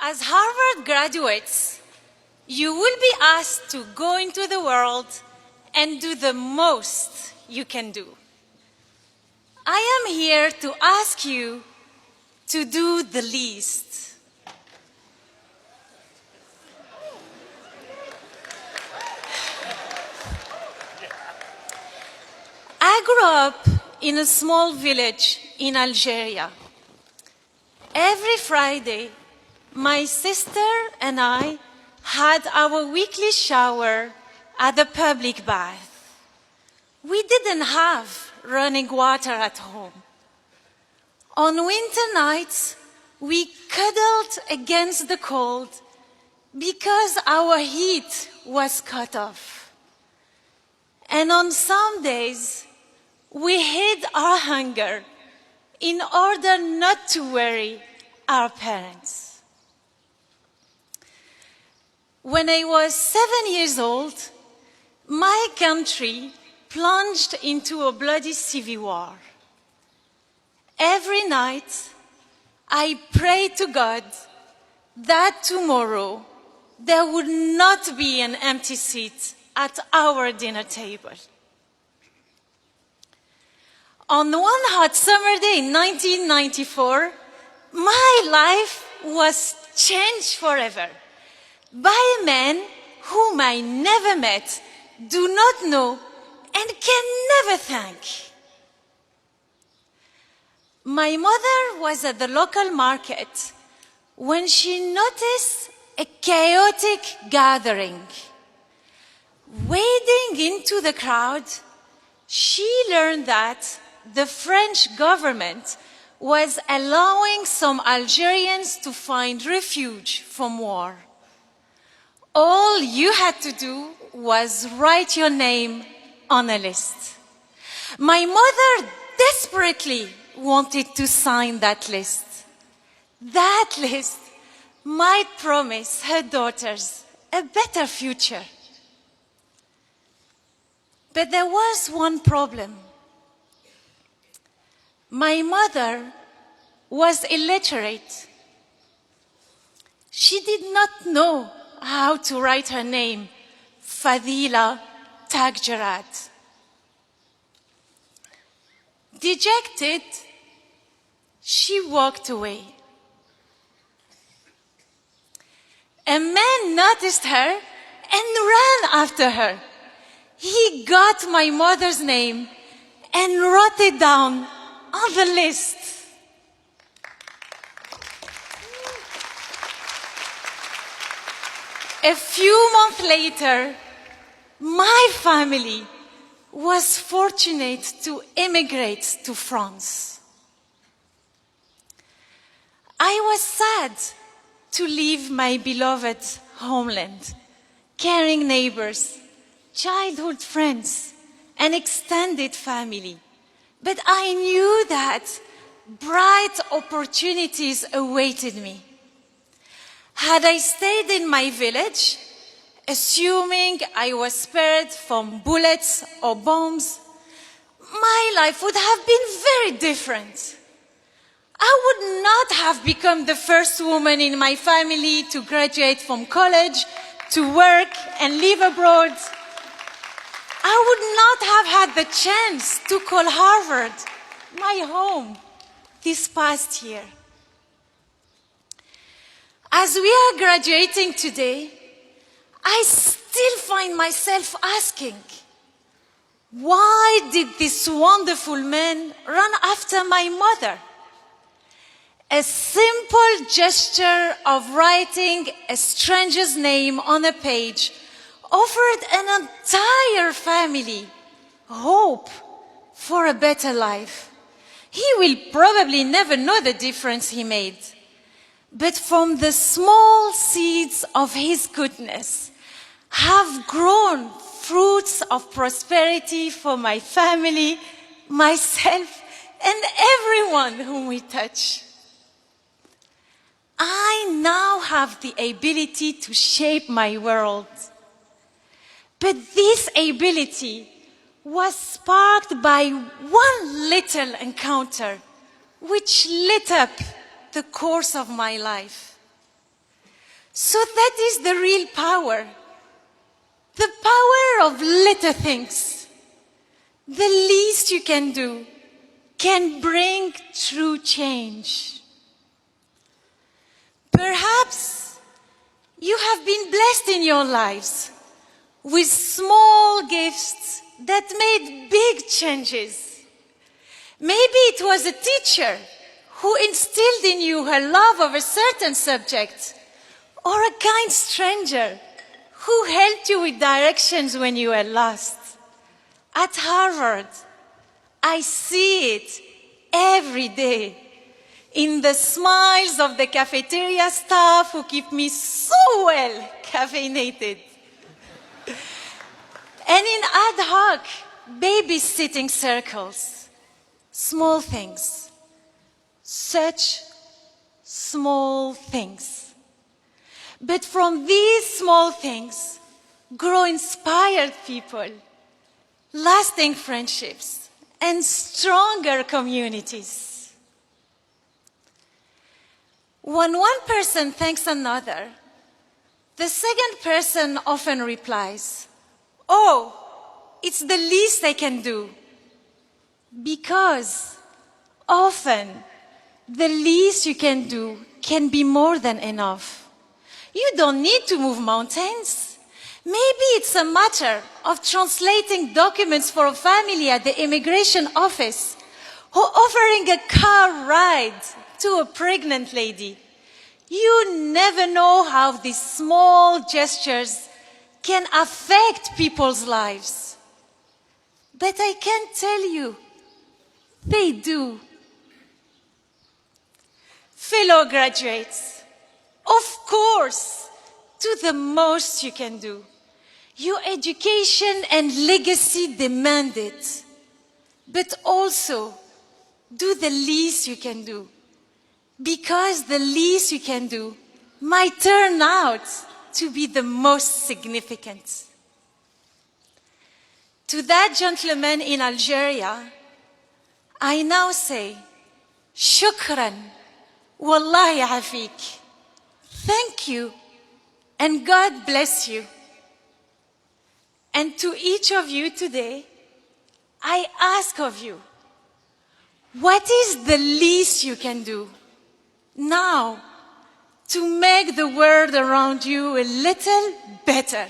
As Harvard graduates, you will be asked to go into the world and do the most you can do. I am here to ask you to do the least. I grew up in a small village in Algeria. Every Friday, my sister and I had our weekly shower at the public bath. We didn't have running water at home. On winter nights, we cuddled against the cold because our heat was cut off. And on some days, we hid our hunger in order not to worry our parents. When I was 7 years old, my country plunged into a bloody civil war. Every night, I prayed to God that tomorrow there would not be an empty seat at our dinner table. On one hot summer day in 1994, my life was changed forever by a man whom I never met, do not know, and can never thank. My mother was at the local market when she noticed a chaotic gathering. Wading into the crowd, she learned that the French government was allowing some Algerians to find refuge from war. All you had to do was write your name on a list. My mother desperately wanted to sign that list. That list might promise her daughters a better future. But there was one problem. My mother was illiterate. She did not know how to write her name, Fadila Tagjarat. Dejected, she walked away. A man noticed her and ran after her. He got my mother's name and wrote it down on the list. A few months later, my family was fortunate to immigrate to France. I was sad to leave my beloved homeland, caring neighbors, childhood friends, and extended family. But I knew that bright opportunities awaited me. Had I stayed in my village, assuming I was spared from bullets or bombs, my life would have been very different. I would not have become the first woman in my family to graduate from college, to work and live abroad. I would not have had the chance to call Harvard my home this past year. As we are graduating today, I still find myself asking, why did this wonderful man run after my mother? A simple gesture of writing a stranger's name on a page offered an entire family hope for a better life. He will probably never know the difference he made. But from the small seeds of his goodness have grown fruits of prosperity for my family, myself, and everyone whom we touch. I now have the ability to shape my world. But this ability was sparked by one little encounter which lit up the course of my life. So that is the real power. The power of little things. The least you can do can bring true change. Perhaps you have been blessed in your lives with small gifts that made big changes. Maybe it was a teacher who instilled in you her love of a certain subject, or a kind stranger who helped you with directions when you were lost. At Harvard, I see it every day in the smiles of the cafeteria staff who keep me so well caffeinated. And in ad hoc babysitting circles, small things, such small things. But from these small things grow inspired people, lasting friendships, and stronger communities. When one person thanks another, the second person often replies, "Oh, it's the least I can do." Because often, the least you can do can be more than enough. You don't need to move mountains. Maybe it's a matter of translating documents for a family at the immigration office, or offering a car ride to a pregnant lady. You never know how these small gestures can affect people's lives. But I can tell you, they do. Fellow graduates, of course, do the most you can do. Your education and legacy demand it. But also, do the least you can do. Because the least you can do might turn out to be the most significant. To that gentleman in Algeria, I now say, Shukran, Wallahi afik. Thank you, and God bless you. And to each of you today, I ask of you, what is the least you can do now to make the world around you a little better?